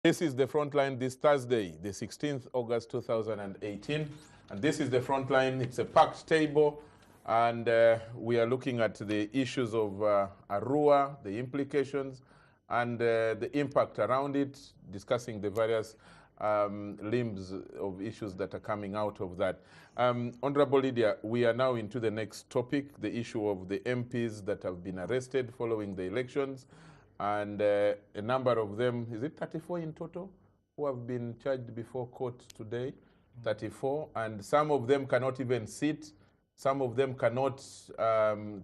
This is the Frontline this Thursday, the 16th August 2018. And this is the Frontline. It's a packed table. And we are looking at the issues of Arua, the implications, and the impact around it, discussing the various limbs of issues that are coming out of that. Honorable Lydia, we are now into the next topic, the issue of the MPs that have been arrested following the elections. And a number of them, is it 34 in total, who have been charged before court today? 34. And some of them cannot even sit. Some of them cannot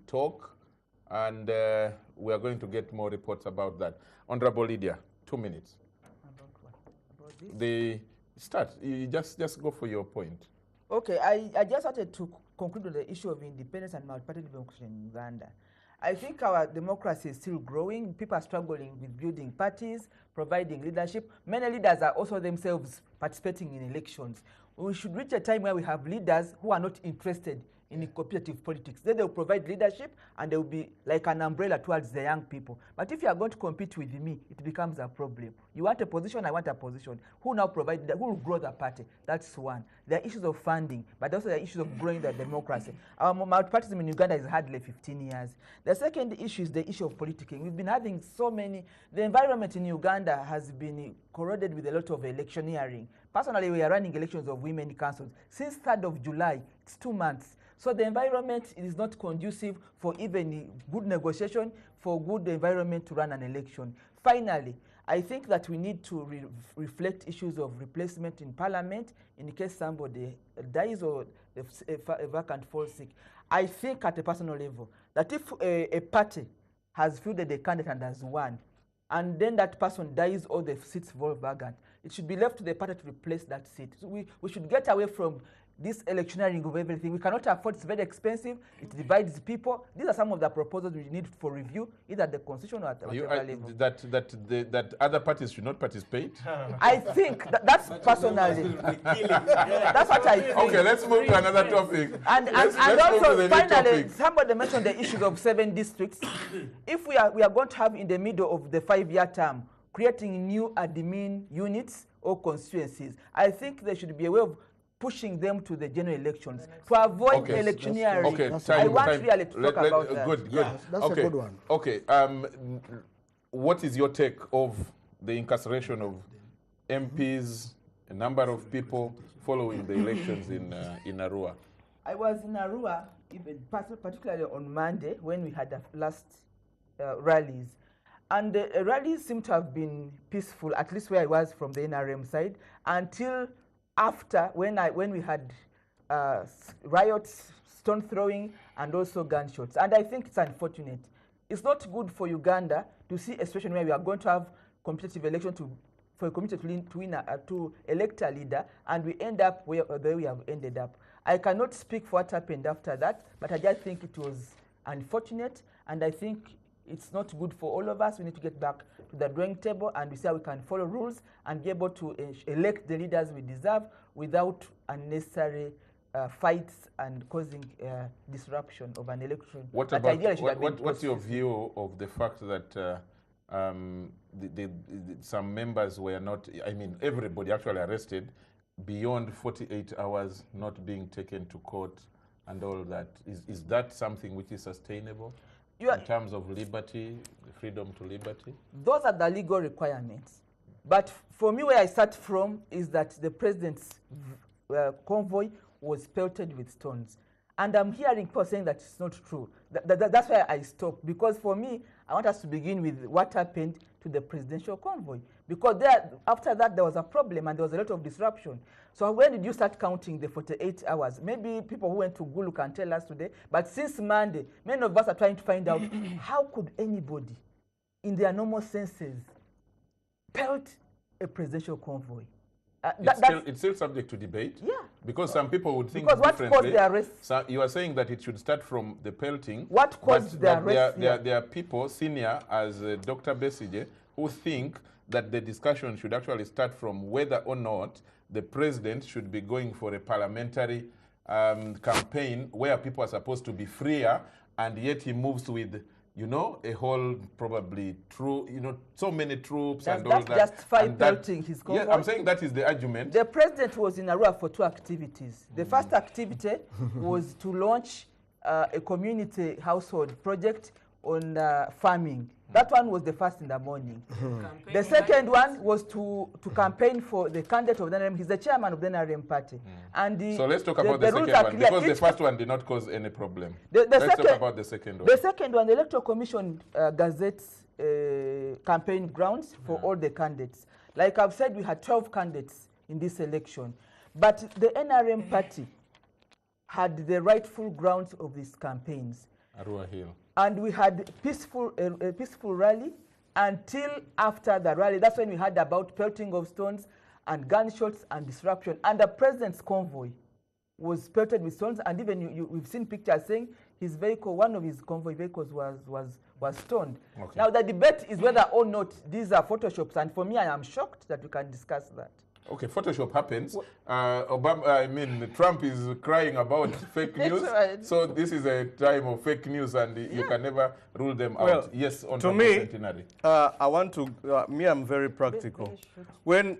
talk. And we are going to get more reports about that. Honorable Lydia, 2 minutes. About what? About this? The start. You just go for your point. Okay, I just wanted to conclude on the issue of independence and multi-party democracy in Uganda. I think our democracy is still growing. People are struggling with building parties, providing leadership. Many leaders are also themselves participating in elections. We should reach a time where we have leaders who are not interested in competitive politics. Then they'll provide leadership and they'll be like an umbrella towards the young people. But if you are going to compete with me, it becomes a problem. You want a position, I want a position. Who now provide that? Who will grow the party? That's one. There are issues of funding, but also there are issues of growing the democracy. Our multipartyism in Uganda is hardly 15 years. The second issue is the issue of politicking. We've been having so many, the environment in Uganda has been corroded with a lot of electioneering. Personally, we are running elections of women councils. Since 3rd of July, it's 2 months. So the environment is not conducive for even good negotiation, for good environment to run an election. Finally, I think that we need to reflect issues of replacement in parliament in case somebody dies or a vacant falls sick. I think at a personal level that if a party has fielded a candidate and has won, and then that person dies or the seats fall vacant, it should be left to the party to replace that seat. So we should get away from this electioneering of everything. We cannot afford, it's very expensive, it divides people. These are some of the proposals we need for review, either at the constitution or at whatever level. That other parties should not participate? I think that's personally. That's what I think. Okay, let's move to another topic. And also, finally, somebody mentioned the issues of 7 districts. If we are going to have in the middle of the 5-year term, creating new admin units or constituencies, I think there should be a way of pushing them to the general elections to avoid electioneering. Okay, I want really to talk about that. Good. Yeah, that's a good one. Okay, what is your take of the incarceration of MPs, a number of people following the elections in Arua? I was in Arua, even particularly on Monday when we had the last rallies. And the rallies seem to have been peaceful, at least where I was from the NRM side, until after when we had riots, stone throwing, and also gunshots. And I think it's unfortunate. It's not good for Uganda to see a situation where we are going to have competitive election for a community to elect a leader, and we end up where we have ended up. I cannot speak for what happened after that, but I just think it was unfortunate, and I think it's not good for all of us. We need to get back to the drawing table and we see how we can follow rules and be able to elect the leaders we deserve without unnecessary fights and causing disruption of an election. What's your view of the fact that some members were not, I mean, everybody actually arrested beyond 48 hours, not being taken to court and all that? Is that something which is sustainable? In terms of liberty, freedom to liberty? Those are the legal requirements. But for me, where I start from is that the president's convoy was pelted with stones. And I'm hearing people saying that it's not true. That's why I stopped. Because for me, I want us to begin with what happened to the presidential convoy. Because after that, there was a problem and there was a lot of disruption. So when did you start counting the 48 hours? Maybe people who went to Gulu can tell us today. But since Monday, many of us are trying to find out how could anybody, in their normal senses, pelt a presidential convoy? It's still subject to debate. Yeah. Because some people would think differently. What caused the arrest? So you are saying that it should start from the pelting. What caused the arrest? There are people, senior as Dr. Besige, who think that the discussion should actually start from whether or not the president should be going for a parliamentary campaign where people are supposed to be freer, and yet he moves with you know, a whole probably true, you know, so many troops Does and all that that. justify and that- pelting his convoy? Yeah, I'm saying that is the argument. The president was in Arua for 2 activities. The first activity was to launch a community household project on farming. That one was the first in the morning. The second one was to campaign for the candidate of the NRM. He's the chairman of the NRM party. And So let's talk about the second one, because the first one did not cause any problem. Let's talk about the second one. The second one, the Electoral Commission gazettes campaign grounds for all the candidates. Like I've said, we had 12 candidates in this election. But the NRM party had the rightful grounds of these campaigns. Arua Hill. And we had a peaceful rally until after the rally. That's when we heard about pelting of stones and gunshots and disruption. And the president's convoy was pelted with stones. And even we've seen pictures saying his vehicle, one of his convoy vehicles was stoned. Okay. Now the debate is whether or not these are photoshops. And for me, I am shocked that we can discuss that. Okay, Photoshop happens. Trump is crying about fake news. Right. So this is a time of fake news, and you can never rule them out. Yes, on to me, I want to. I'm very practical. When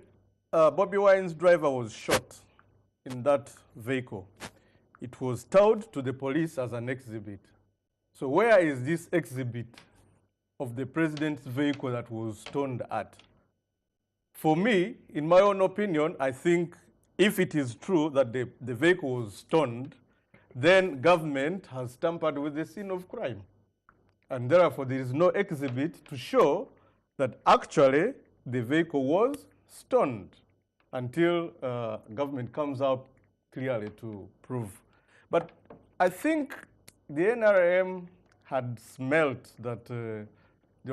Bobi Wine's driver was shot in that vehicle, it was towed to the police as an exhibit. So where is this exhibit of the president's vehicle that was stoned at? For me, in my own opinion, I think if it is true that the vehicle was stoned, then government has tampered with the scene of crime. And therefore, there is no exhibit to show that actually the vehicle was stoned until government comes out clearly to prove. But I think the NRM had smelt that the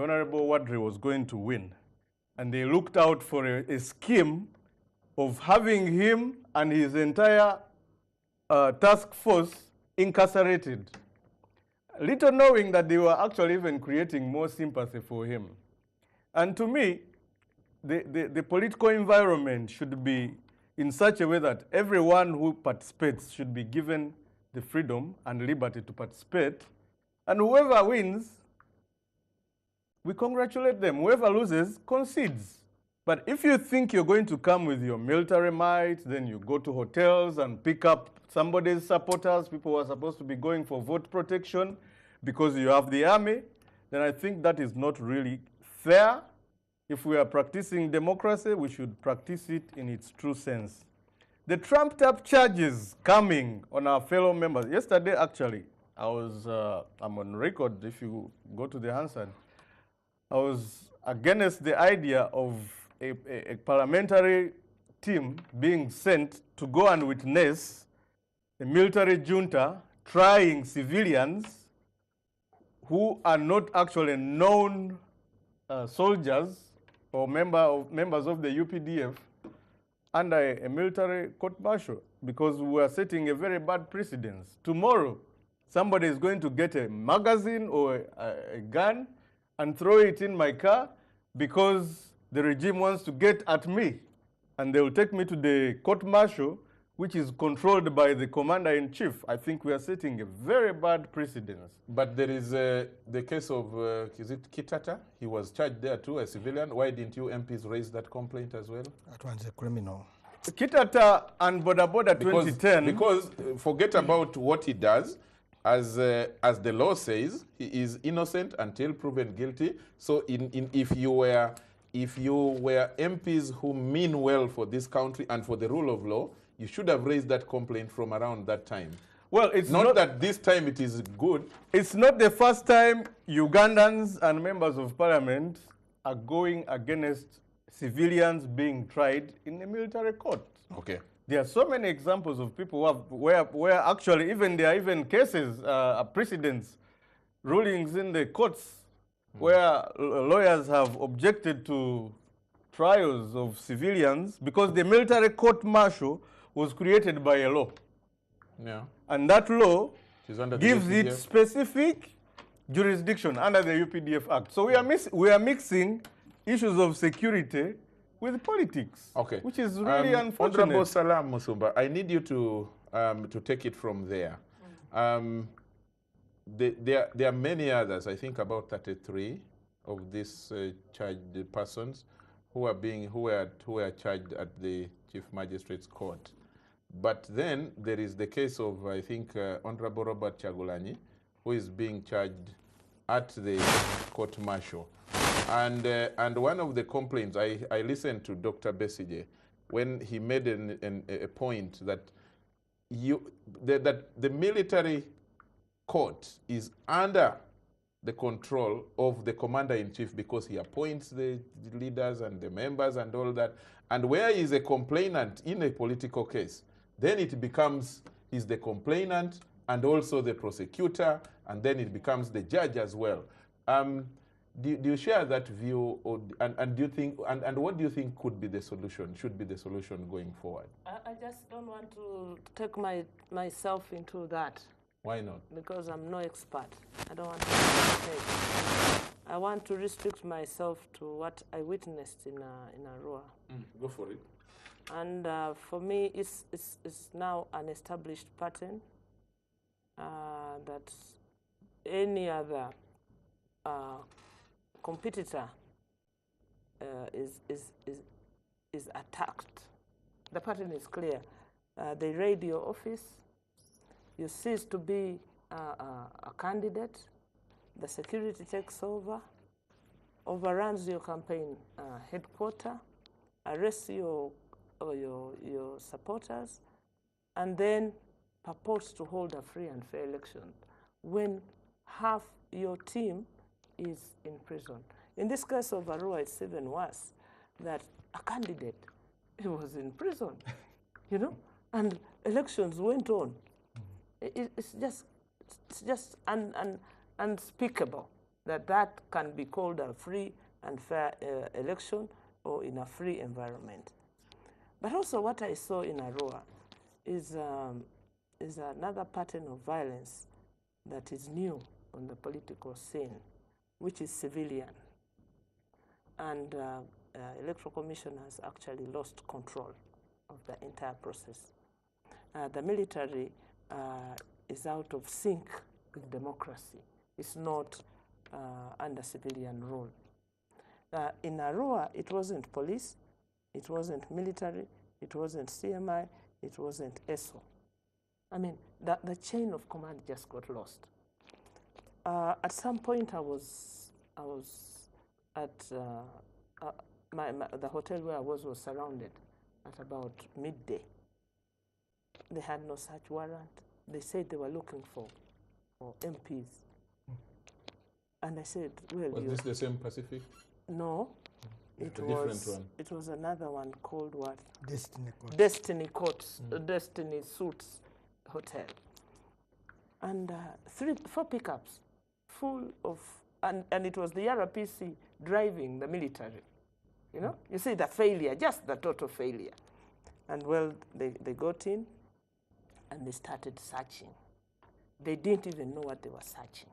Honorable Wadri was going to win. And they looked out for a scheme of having him and his entire task force incarcerated, little knowing that they were actually even creating more sympathy for him. And to me, the political environment should be in such a way that everyone who participates should be given the freedom and liberty to participate. And whoever wins, we congratulate them. Whoever loses concedes. But if you think you're going to come with your military might, then you go to hotels and pick up somebody's supporters, people who are supposed to be going for vote protection because you have the army, then I think that is not really fair. If we are practicing democracy, we should practice it in its true sense. The trumped-up charges coming on our fellow members. Yesterday, actually, I'm on record if you go to the Hansard. I was against the idea of a parliamentary team being sent to go and witness a military junta trying civilians who are not actually known soldiers or members of the UPDF under a military court-martial, because we are setting a very bad precedence. Tomorrow, somebody is going to get a magazine or a gun and throw it in my car because the regime wants to get at me. And they will take me to the court-martial, which is controlled by the commander-in-chief. I think we are setting a very bad precedence. But there is the case of, is it Kitata? He was charged there too, a civilian. Why didn't you MPs raise that complaint as well? That one's a criminal. Kitata and Boda Boda 2010. Because forget about what he does. As the law says, he is innocent until proven guilty. So if you were MPs who mean well for this country and for the rule of law, you should have raised that complaint from around that time. Well, it's not that this time it is good. It's not the first time Ugandans and members of parliament are going against civilians being tried in a military court. Okay. There are so many examples of people where actually there are even cases, precedents, rulings in the courts where lawyers have objected to trials of civilians because the military court-martial was created by a law. Yeah. And that law gives it specific jurisdiction under the UPDF Act. So we are mixing issues of security with politics, okay, which is really unfortunate. Honorable Salam Musumba, I need you to take it from there. there are many others, I think about 33 of these charged persons who are charged at the Chief Magistrate's Court. But then there is the case of, I think, Honorable Robert Chagulanyi, who is being charged at the court martial. And one of the complaints, I listened to Dr. Besigye when he made a point that that the military court is under the control of the commander-in-chief because he appoints the leaders and the members and all that. And where is a complainant in a political case, then it becomes he's the complainant and also the prosecutor, and then it becomes the judge as well. Do you share that view, and do you think, and what do you think could be the solution, should be the solution going forward? I just don't want to take myself into that. Why not? Because I'm no expert. I don't want to take. I want to restrict myself to what I witnessed in Arua. Go for it. And for me, it's now an established pattern that any other competitor is attacked. The pattern is clear. They raid your office. You cease to be a candidate. The security takes over, overruns your campaign headquarters, arrests your supporters, and then purports to hold a free and fair election when half your team is in prison. In this case of Arua, it's even worse, that a candidate was in prison, you know, and elections went on. It's just unspeakable that can be called a free and fair election or in a free environment. But also what I saw in Arua is another pattern of violence that is new on the political scene, which is civilian. And Electoral Commission has actually lost control of the entire process. The military is out of sync with democracy. It's not under civilian rule. In Arua, it wasn't police, it wasn't military, it wasn't CMI, it wasn't ESO. I mean, the chain of command just got lost. At some point, I was at the hotel where I was surrounded at about midday. They had no search warrant. They said they were looking for MPs. And I said, well, was this the same Pacific? No. It was a different one. It was another one called what? Destiny Court. Destiny Courts, Destiny Suits Hotel. And 4 pickups full of, and it was the RPC driving the military. You know, you see the failure, just the total failure. And well, they got in and they started searching. They didn't even know what they were searching.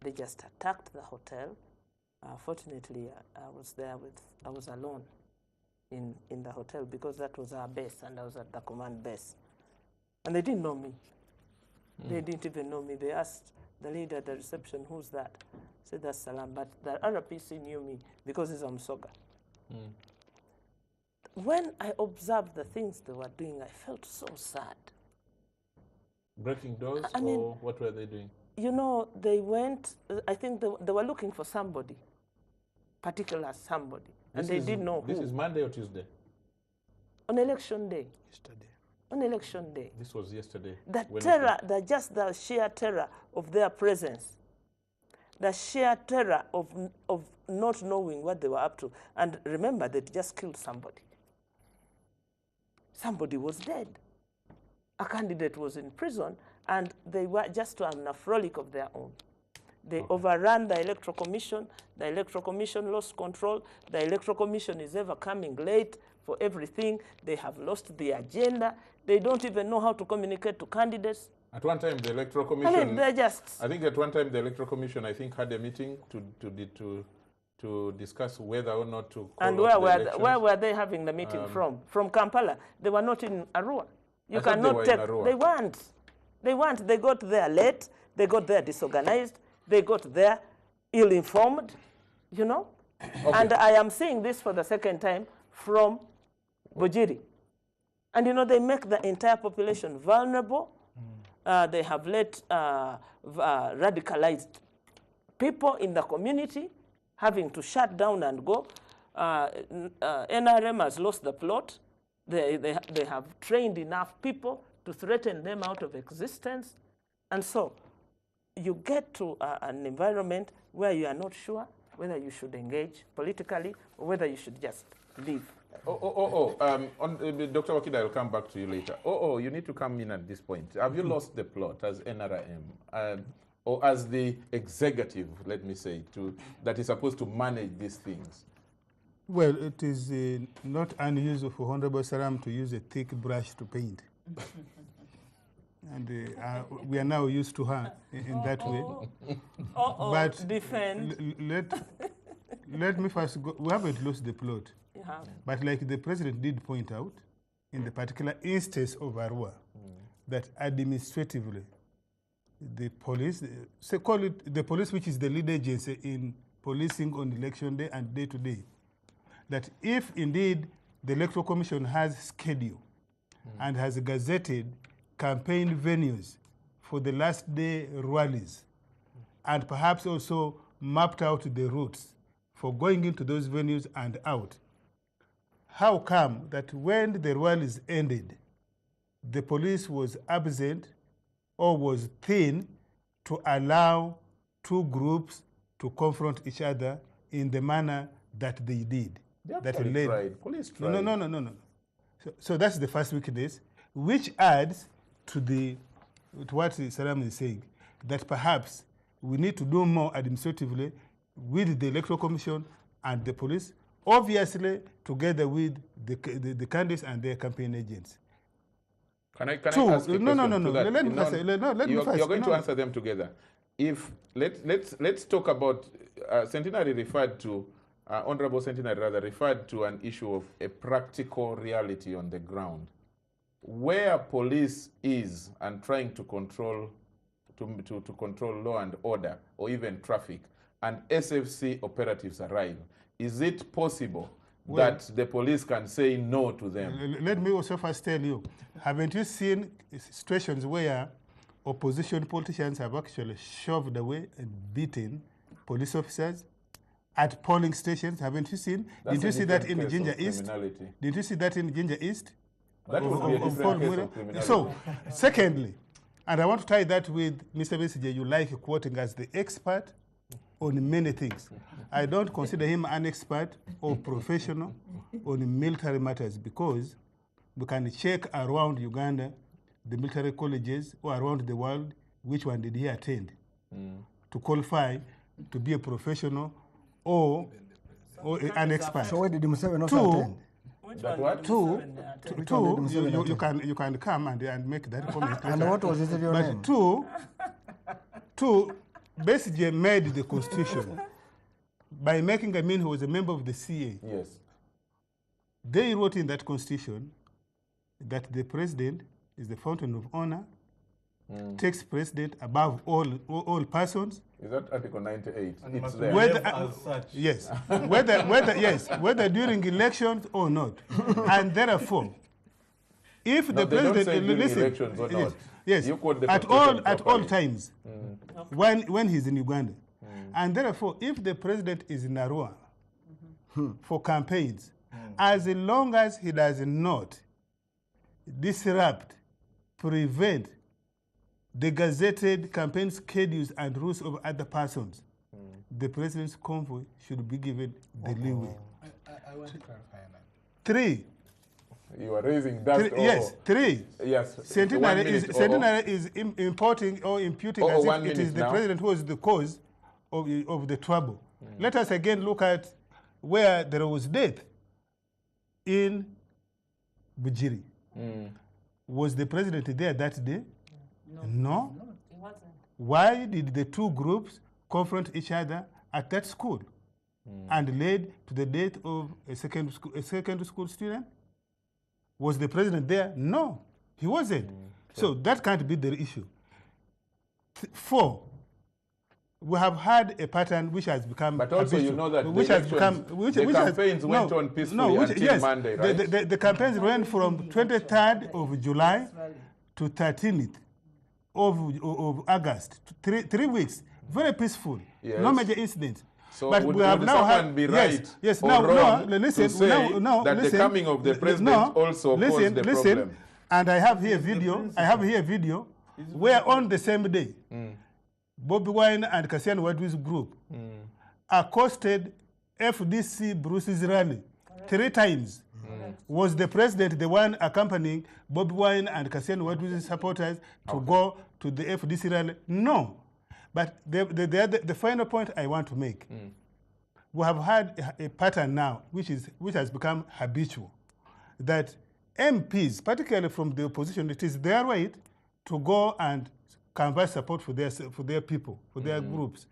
They just attacked the hotel. Fortunately, I was alone in the hotel because that was our base and I was at the command base. And they didn't know me. They didn't even know me. They asked the lady at the reception, who's that? I said, that's Salam. But the RPC knew me because he's Msoga. When I observed the things they were doing, I felt so sad. Breaking doors, or what were they doing? You know, they went, I think they were looking for somebody, particular somebody, and they didn't know who. This is Monday or Tuesday? On election day. Yesterday. On election day. This was yesterday. The terror, just the sheer terror of their presence, the sheer terror of not knowing what they were up to. And remember, they just killed somebody. Somebody was dead. A candidate was in prison, and they were just on a frolic of their own. They overran the Electoral Commission. The Electoral Commission lost control. The Electoral Commission is ever coming late for everything. They have lost the agenda. They don't even know how to communicate to candidates. At one time, the Electoral Commission... I mean, they're just... I think at one time, the Electoral Commission, I think, had a meeting to discuss whether or not to call and where were they having the meeting from? From Kampala. They were not in Arua. You cannot take... They weren't. They got there late. They got there disorganized. They got there ill-informed, you know. Okay. And I am seeing this for the second time from Bujiri. And, you know, they make the entire population vulnerable. They have let radicalized people in the community having to shut down and go. NRM has lost the plot. They have trained enough people to threaten them out of existence. And so you get to an environment where you are not sure whether you should engage politically or whether you should just leave. Dr. Wakida, I'll come back to you later. You need to come in at this point. Have you lost the plot as NRM or as the executive, let me say, that is supposed to manage these things? Well, it is not unusual for Honorable Salam to use a thick brush to paint. And we are now used to her in that way. But defend. Let me first go. We haven't lost the plot. You have. But like the president did point out, in the particular instance of Arua, that administratively, the police, say call it the police, which is the lead agency in policing on election day and day to day, that if indeed the Electoral Commission has schedule and has gazetted campaign venues for the last day rallies and perhaps also mapped out the routes for going into those venues and out, how come that when the rallies ended, the police was absent or was thin to allow two groups to confront each other in the manner that they did? That led. Police tried. No. So that's the first weakness, which adds to what Salam is saying, that perhaps we need to do more administratively with the Electoral Commission and the police, obviously together with the candidates and their campaign agents. Can I ask a question No. to that? Let me first. You're going to answer them together. If let's talk about Centenary referred to. Honorable Centenary rather referred to an issue of a practical reality on the ground, where police is and trying to control law and order or even traffic, and SFC operatives arrive. Is it possible that the police can say no to them? Let me also first tell you, haven't you seen situations where opposition politicians have actually shoved away and beaten police officers at polling stations? Haven't you seen? Did you see that in Ginger East? Did you see that in Ginger East? That would be a different case of criminality. So, secondly, and I want to tie that with Mr. Besige, you like quoting as the expert on many things. I don't consider him an expert or professional on military matters, because we can check around Uganda, the military colleges, or around the world, which one did he attend to qualify to be a professional or an expert. So where did Museveni also attend? You can come and make that comment. And what was his real name? Two, Besigye made the constitution by making he was a member of the CA. Yes. They wrote in that constitution that the president is the fountain of honor, takes precedent above all persons. Is that Article 98? And it's must there. behave as such. Yes, whether during elections or not, and therefore, if the they don't president say during listen, elections or not. yes, You quote the at constitution all properly. times, when he's in Uganda, and therefore, if the president is in Arua for campaigns, as long as he does not disrupt, prevent the gazetted campaign schedules and rules of other persons, the president's convoy should be given the leeway. I want to clarify that. 3. You are raising that. Yes, 3. Yes. Centenary is importing or imputing as if it is the president who is the cause of the trouble. Let us again look at where there was death in Bujiri. Was the president there that day? No. It wasn't. Why did the two groups confront each other at that school and led to the death of a secondary school student? Was the president there? No, he wasn't. So that can't be the issue. 4, we have had a pattern which has become But also, you know that the campaigns went on peacefully until Monday, right? The campaigns went from 23rd of July to 13th of August, 3 weeks, very peaceful, Yes. no major incidents. So but would, we have would now someone had, be right yes, or now, wrong no, listen, to say that listen, the coming of the president also caused the problem? And I have here video, where on the same day, Bobi Wine and Cassian Wadwi's group accosted FDC Bruce's rally 3 times. Was the president the one accompanying Bobi Wine and Cassian Wadwi's supporters to go to the FDC rally? No. But the final point I want to make, we have had a pattern now which has become habitual, that MPs, particularly from the opposition, it is their right to go and canvass support for their people, for their groups,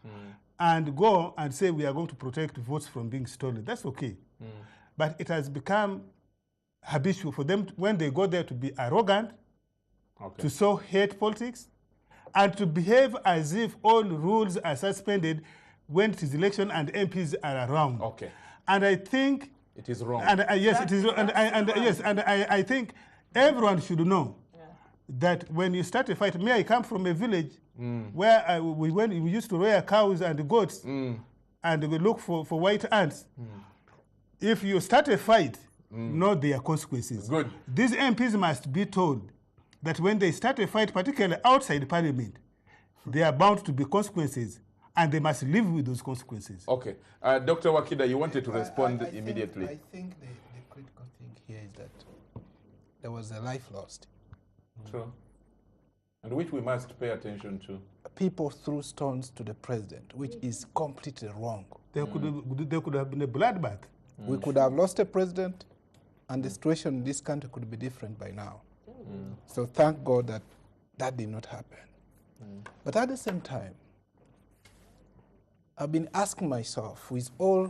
and go and say we are going to protect votes from being stolen. That's okay. But it has become habitual for them, when they go there, to be arrogant, to sow hate politics, and to behave as if all rules are suspended when it is election and MPs are around. Okay. And I think it is wrong. And yes, it is. And I think everyone should know that when you start a fight, I come from a village where we used to rear cows and goats, and we look for white ants. If you start a fight, know their consequences. Good. These MPs must be told that when they start a fight, particularly outside Parliament, there are bound to be consequences, and they must live with those consequences. Okay. Dr. Wakida, you wanted to respond immediately. I think the critical thing here is that there was a life lost. True. And which we must pay attention to. People threw stones to the president, which is completely wrong. There could have been a bloodbath. We could have lost a president, and the situation in this country could be different by now. So thank God that that did not happen. But at the same time, I've been asking myself, with all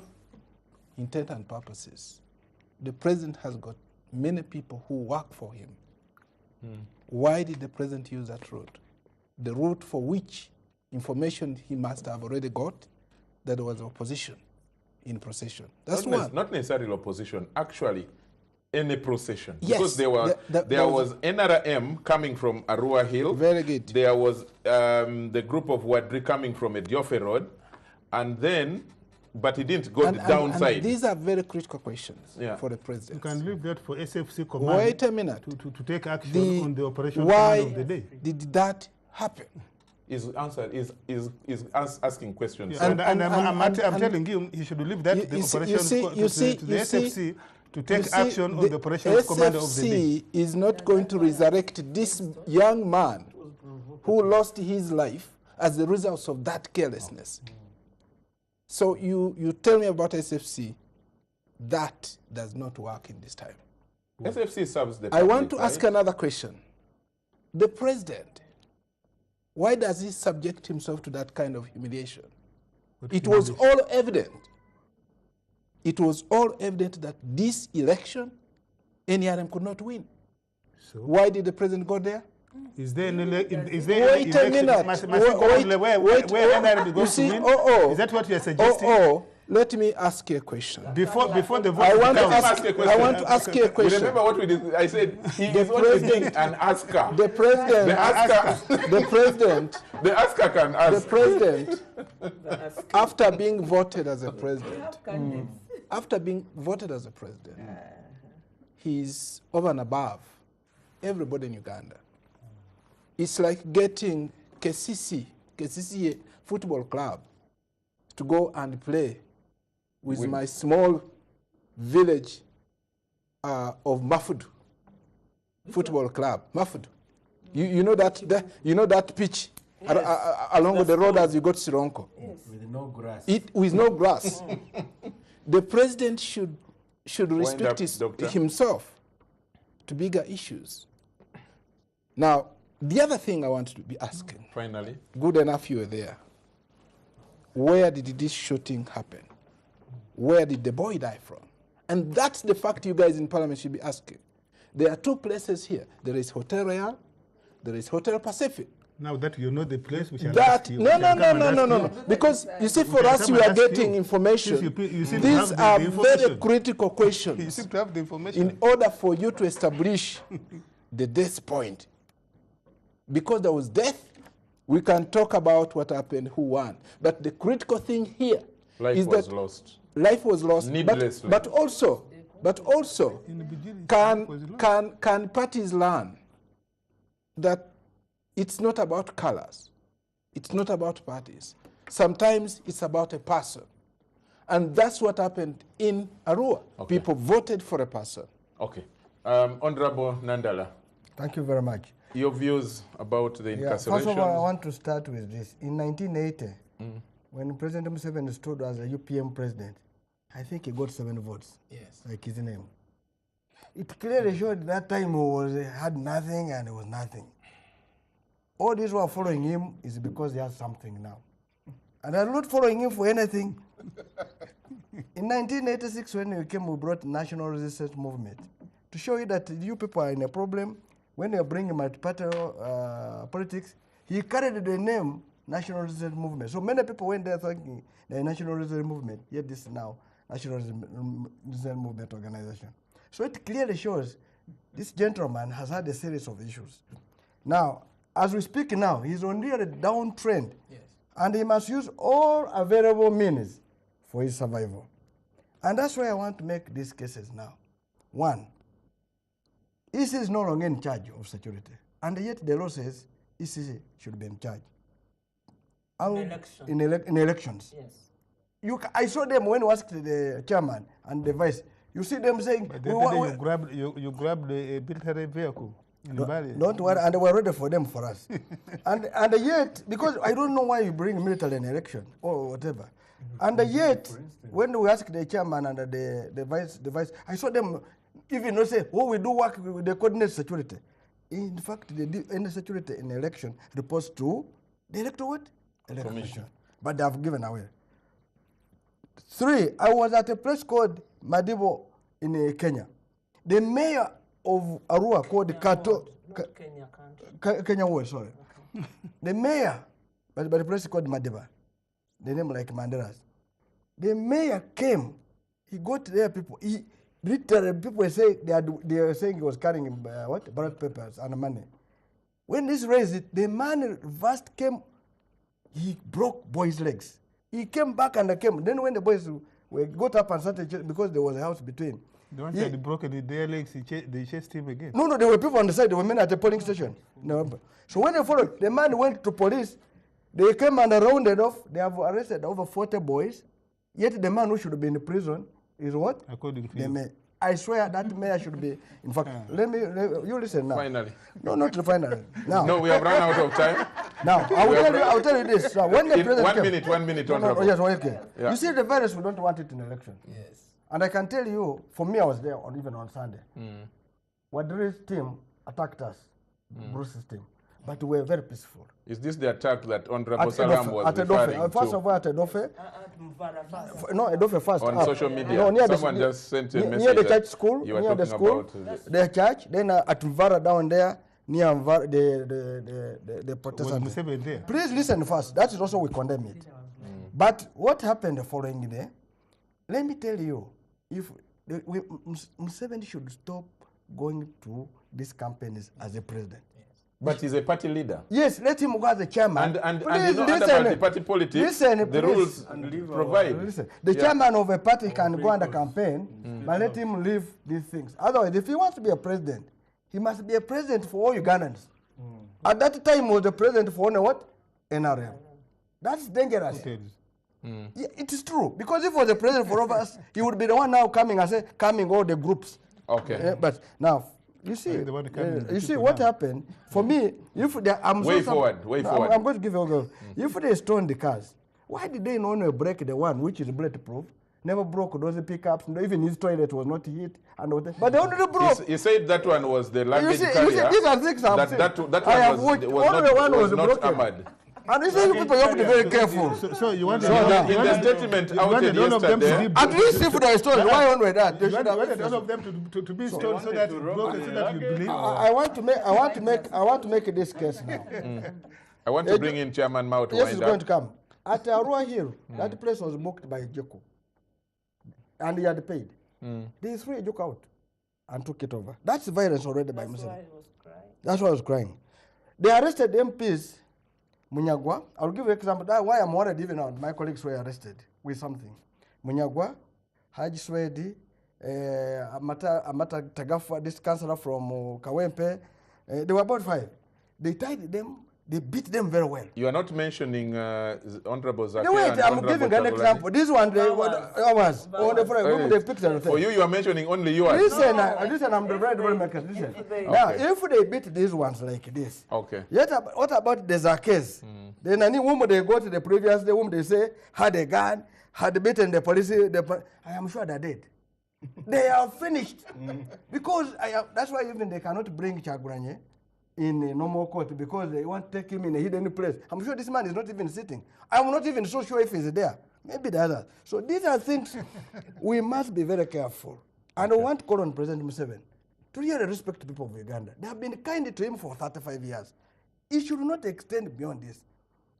intent and purposes, the president has got many people who work for him. Why did the president use that route? The route for which information he must have already got, that there was opposition in procession. That's one. Not necessarily opposition, actually any procession. Yes, because there was NRM coming from Arua Hill. Very good. There was the group of Wadri coming from Ediofe Road. And then, but he didn't go the downside. And these are very critical questions for the president. You can leave that for SFC command. Wait a minute. To take action on the operation why of the day. Did that happen? His answer is asking questions. Yeah. I'm telling you, he should leave that the operations to the SFC to take action on the operations command of the day. SFC is not going to resurrect this young man who lost his life as a result of that carelessness. So you tell me about SFC, that does not work in this time. SFC serves the public, I want to ask another question. The president, why does he subject himself to that kind of humiliation? It was all evident. It was all evident that this election, NRM could not win. So why did the president go there? Is there any wait a minute. Where NRM goes to win? Is that what you are suggesting? Let me ask you a question. Before the vote, I want to ask you a question. Remember what we did? I said he is only an asker. The president. The president. The asker can ask. The president, after being voted as a president, he's over and above everybody in Uganda. It's like getting Kesisi Football Club to go and play with my small village of Mafudu Football Club. Mafudu. You know that pitch along the road as you go to Sironko? Yes. With no grass. With no grass. The president should restrict himself to bigger issues. Now, the other thing I want to be asking. Finally. Good enough you were there. Where did this shooting happen? Where did the boy die from? And that's the fact you guys in Parliament should be asking. There are two places here. There is Hotel Royal, there is Hotel Pacific. Now that you know the place, we shall That ask you. no. Because you see, for us, we are getting information. You seem to have These the are very information. critical You questions seem to have the information. in order for you to establish the death point. Because there was death, we can talk about what happened, who won. But the critical thing here Life is was that lost. life was lost. Needlessly. But also, In the beginning, it was lost. can parties learn that it's not about colors, it's not about parties. Sometimes it's about a person. And that's what happened in Arua. Okay. People voted for a person. Okay. Honorable Nandala, Thank you very much. your views about the Yeah, incarceration? first of all, I want to start with this. In 1980, when President Museveni stood as a UPM president, I think he got 7 votes. Yes. Like his name. It clearly showed that time he had nothing and it was nothing. All these who are following him is because he has something now. And I'm not following him for anything. In 1986, when we came, we brought National Resistance Movement to show you that you people are in a problem. When you're bringing multi-party politics, he carried the name National Resistance Movement. So many people went there thinking the National Resistance Movement, yet this is now National Resistance Movement organization. So it clearly shows this gentleman has had a series of issues. Now, as we speak now, he's on really a downtrend. Yes. And he must use all available means for his survival. And that's why I want to make these cases now. One, EC is no longer in charge of security. And yet the law says EC should be in charge. election. In elections. Yes. I saw them when we asked the chairman and the vice. You see them saying, But then you grabbed a military vehicle in Bali. don't worry, and we're ready for them for us. and yet, because I don't know why you bring military in election or whatever. And yet, when we ask the chairman and the vice, I saw them even not say, oh, we do work with the coordinate security. In fact, the security in election reports to the electoral what? Election Commission. But they have given away. 3, I was at a place called Madibo in Kenya. The mayor of Arua called Kato. Kenya country. Kenya Ward, sorry. Okay. The mayor, but the place called Madiba. The name like Manderas. The mayor came. He got there people. He literally people were saying they were saying he was carrying what ballot papers and money. When this raised it, the man first came. He broke boys' legs. He came back and came. Then when the boys got up and started because there was a house between. The ones that had broken their legs, they chased him again. No, there were people on the side. There were men at the polling station. No. So when they followed, the man went to police. They came and rounded off. They have arrested over 40 boys. Yet the man who should be in prison is what? According to the you. mayor. I swear that mayor should be. In fact, you listen now. Finally. No, not finally. Now. No, we have run out of time. Now, I'll tell you this. Now, when the president One minute, Honorable. yes, okay. Yeah. You see, the virus, we don't want it in election. Yes. And I can tell you, for me, I was there even on Sunday. Wadri's team attacked us, Bruce's team, but we were very peaceful. Is this the attack that Honorable Salam was referring to? First of all, at Edofe. No, Edofe first. On social media. No, near Someone just sent a message near the that church school. you were Near the talking school. about The church. Then at Mvara down there, near Mvara, the Protestant. Was Museveni there? Please listen first. That is also we condemn it. But what happened the following day? Let me tell you, if Museveni should stop going to these campaigns as a president. But he's a party leader. Yes, let him go as a chairman. And Please, you know, under multi-party politics, the please. rules provide. Listen, the chairman of a party can go under campaign, but let him leave these things. Otherwise, if he wants to be a president, he must be a president for all Ugandans. At that time, he was the president for only what? NRM. That's dangerous. Yeah, it is true. Because if he was the president for all of us, he would be the one now coming and say, coming all the groups. Okay. But now, you see, what happened for me. If they, Way forward. I'm going to give you a go. If they stoned the cars, why did they not break the one which is bulletproof? Never broke those pickups. Even his toilet was not hit, but they only broke. You said that one was the luggage you see, carrier. these are things that one was not armored. And these people have to be very careful. So you want In the statement outed all of them to yesterday, be At least if they are stolen, why only that? They you should wanted have. all of them to be stoned so that broken, so that you believe. I want to make this case now. I want to bring in Chairman Mao to Yes, wind it's up. going to come. At Arua Hill, that place was booked by Joko. And he had paid. They threw Joko out and took it over. That's violence already by That's Museveni. why he was crying. That's why I was crying. They arrested MPs, Munyagwa. I'll give you an example. That's why I'm worried even now. My colleagues were arrested with something. Munyagwa, Haji Swedi, Amata Tagafa, this councillor from Kawempe. There were about 5. They tied them. They beat them very well. You are not mentioning Honorable Zaki. No, wait, and I'm Honorable giving an Chagulani. example. This one, ours. On the front, they picked everything. For you, you are mentioning only yours. Listen, listen, I'm the right maker. Listen. Now, if they beat these ones like this, Okay. yet what about the Zakes? Then any woman they go to the previous day, whom they say had a gun, had beaten the police, I am sure they're dead. They are finished. Because that's why even they cannot bring Chagulani in a normal court because they want to take him in a hidden place. I'm sure this man is not even sitting. I'm not even so sure if he's there. Maybe the others. So these are things we must be very careful. And I want to call on President Museveni to really respect the people of Uganda. They have been kind to him for 35 years. He should not extend beyond this.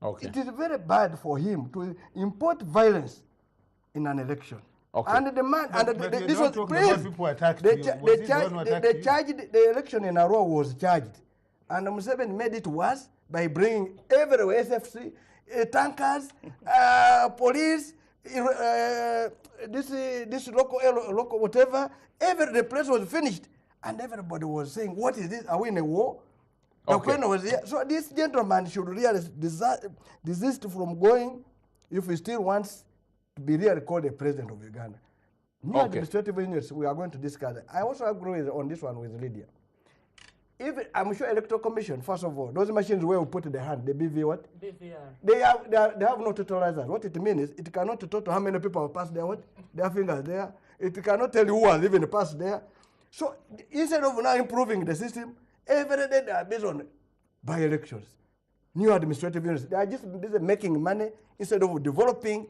Okay. It is very bad for him to import violence in an election. Okay. And the man, But this was please, people attacked they, you. cha- Was they, it charge, the one who they, attacked they you? charged the election in Arua was charged, and Museveni made it worse by bringing everywhere SFC, tankers, police, this local whatever. The place was finished, and everybody was saying, "What is this? Are we in a war?" The Okay. Queen was here. So this gentleman should really desist from going if he still wants to be really called the president of Uganda. New Okay. administrative units, we are going to discuss it. I also agree on this one with Lydia. I'm sure electoral commission, first of all, those machines where we put the hand, the BV what? BVR. They have no totalizers. What it means is it cannot total how many people have passed their fingers there. It cannot tell you who has even passed there. So instead of now improving the system, every day they are based on by-elections. New administrative units, they are just busy making money instead of developing.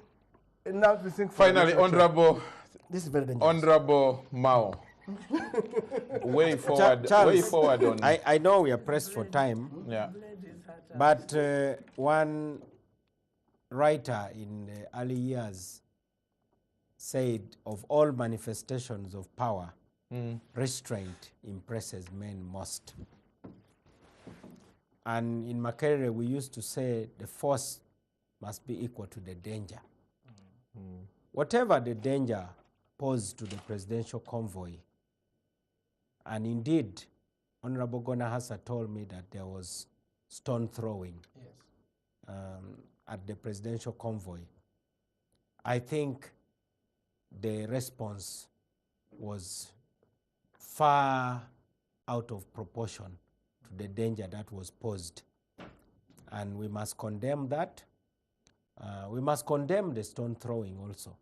And now we think Finally, Honorable this is very dangerous. Honorable Mao. Way forward. Charles, Way forward on. I know we are pressed for time, Yeah. but one writer in the early years said of all manifestations of power, restraint impresses men most. And in Makerere, we used to say the force must be equal to the danger. Whatever the danger posed to the presidential convoy, and indeed, Honorable Gona Hassa told me that there was stone throwing at the presidential convoy. I think the response was far out of proportion to the danger that was posed. And we must condemn that. We must condemn the stone throwing also.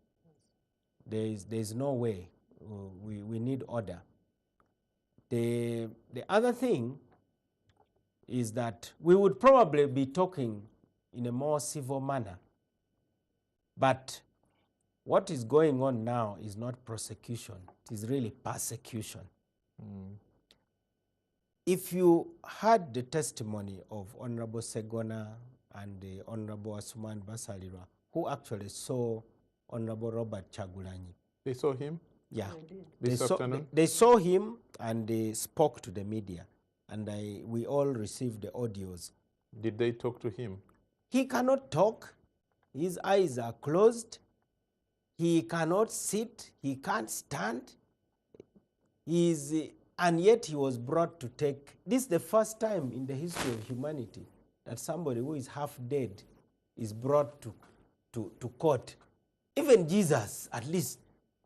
There is no way. We need order. The other thing is that we would probably be talking in a more civil manner. But what is going on now is not prosecution. It is really persecution. If you heard the testimony of Honorable Segona and the Honorable Asuman Basalirwa, who actually saw Honorable Robert Chagulani. They saw him? Yeah. This afternoon? They saw him and they spoke to the media. And we all received the audios. Did they talk to him? He cannot talk. His eyes are closed. He cannot sit. He can't stand. And yet he was brought to take. This is the first time in the history of humanity that somebody who is half dead is brought to court. Even Jesus, at least,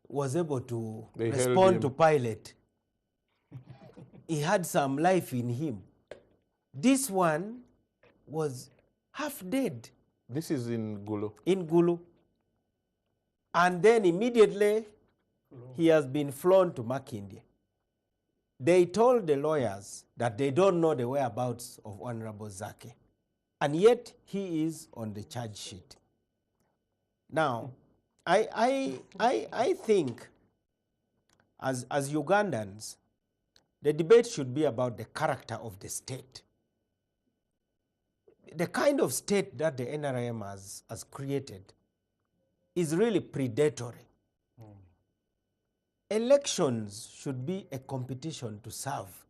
was able to respond to Pilate. He had some life in him. This one was half dead. This is in Gulu. In Gulu. And then immediately, he has been flown to Makindye. They told the lawyers that they don't know the whereabouts of Honorable Zake. and yet he is on the charge sheet. Now, I think as Ugandans, the debate should be about the character of the state. The kind of state that the NRM has created is really predatory. Elections should be a competition to serve,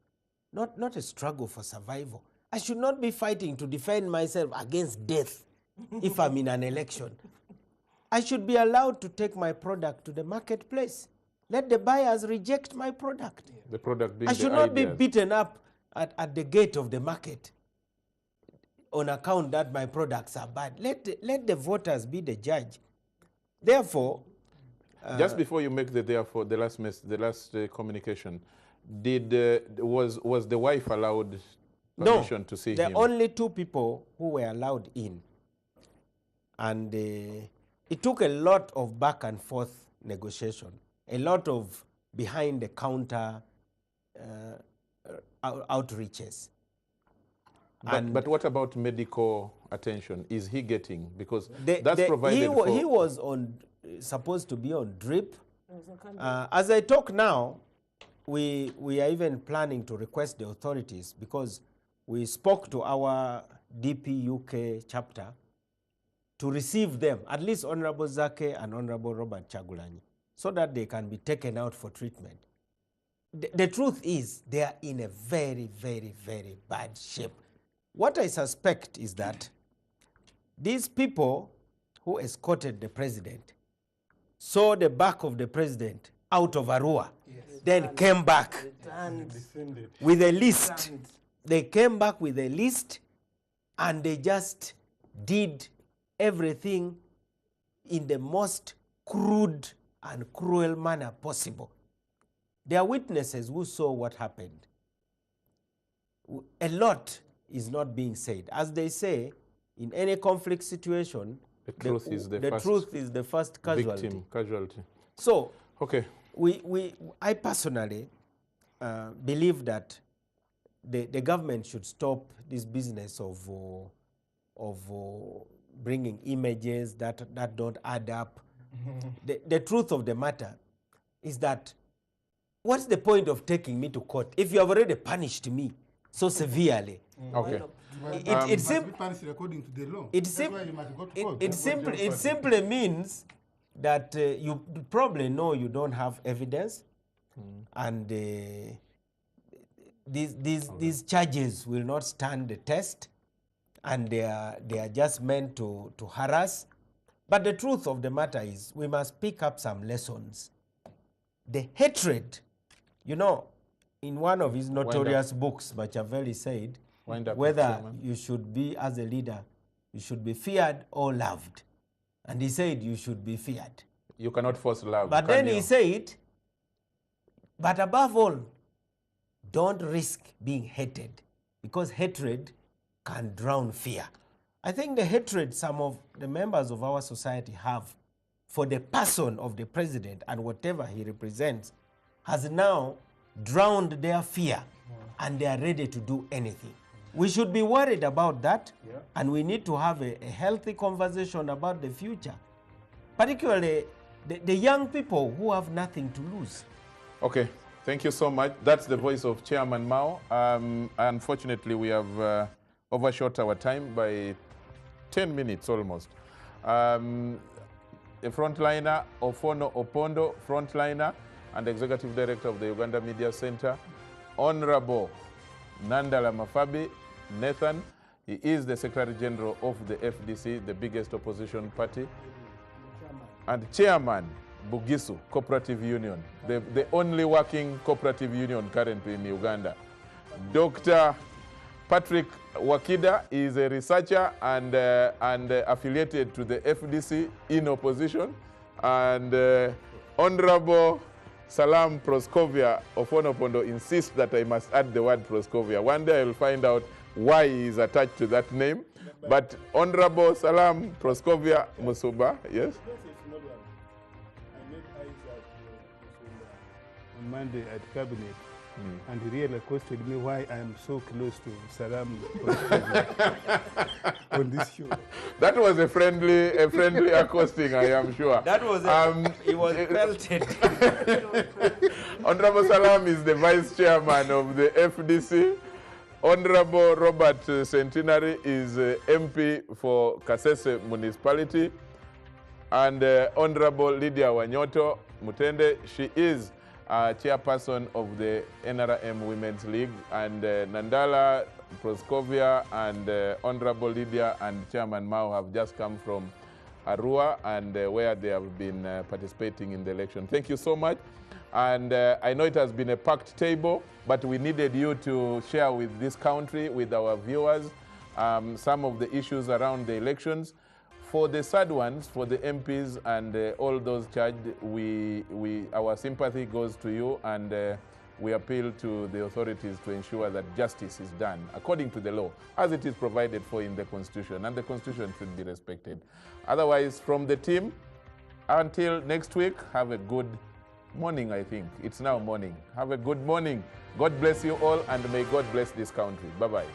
not a struggle for survival. I should not be fighting to defend myself against death if I'm in an election. I should be allowed to take my product to the marketplace. Let the buyers reject my product. The product being I should not be beaten up at the gate of the market on account that my products are bad. Let the voters be the judge. Therefore, just before you make the last communication, was the wife allowed permission to see him? No, there are only 2 people who were allowed in, and it took a lot of back and forth negotiation, a lot of behind the counter outreaches. But what about medical attention? Is he getting? Because that's provided he was supposed to be on drip. As I talk now, we are even planning to request the authorities, because we spoke to our DP UK chapter to receive them, at least Honorable Zake and Honorable Robert Chagulanyi, so that they can be taken out for treatment. The truth is, they are in a very, very, very bad shape. What I suspect is that these people who escorted the president saw the back of the president out of Arua, then came back with a list. They came back with a list, and they just did everything in the most crude and cruel manner possible. There are witnesses who saw what happened. A lot is not being said. As they say, in any conflict situation, the truth is the first casualty. So, okay. I personally believe that the government should stop this business of bringing images that don't add up. The truth of the matter is that, what's the point of taking me to court if you have already punished me so severely? Okay. It simply means that you probably know you don't have evidence, and these charges will not stand the test, and they are just meant to harass. But the truth of the matter is, we must pick up some lessons. The hatred, you know, in one of his notorious books, Machiavelli said, whether you should be, as a leader, you should be feared or loved. And he said you should be feared. You cannot force love. But then he said, but above all, don't risk being hated, because hatred can drown fear. I think the hatred some of the members of our society have for the person of the president and whatever he represents has now drowned their fear, and they are ready to do anything. We should be worried about that, and we need to have a healthy conversation about the future, particularly the young people who have nothing to lose. Okay, thank you so much. That's the voice of Chairman Mao. Unfortunately, we have overshot our time by 10 minutes almost. A frontliner, Ofono Opondo, frontliner and Executive Director of the Uganda Media Center. Honorable Nandala Mafabi Nathan, he is the Secretary General of the FDC, the biggest opposition party. And Chairman Bugisu Cooperative Union, the only working cooperative union currently in Uganda. Dr. Patrick Wakida is a researcher and affiliated to the FDC in opposition. And Honorable Salam Proskovia of Onopondo insists that I must add the word Proskovia. One day I will find out why he is attached to that name. But Honorable Salam Proskovia Musuba, yes? On Monday at Cabinet, and he really questioned me why I am so close to Saddam on this show. That was a friendly accosting, I am sure. That was he was pelted. Honorable Salam is the vice chairman of the FDC. Honorable Robert Centenary is MP for Kasese Municipality. And Honorable Lydia Wanyoto Mutende, she is chairperson of the NRM Women's League. And Nandala, Proskovia, and Honorable Lydia and Chairman Mao have just come from Arua, and where they have been participating in the election. Thank you so much. And I know it has been a packed table, but we needed you to share with this country, with our viewers, some of the issues around the elections. For the sad ones, for the MPs and all those charged, our sympathy goes to you, and we appeal to the authorities to ensure that justice is done according to the law, as it is provided for in the Constitution, and the Constitution should be respected. Otherwise, from the team, until next week, have a good morning, I think. It's now morning. Have a good morning. God bless you all, and may God bless this country. Bye-bye.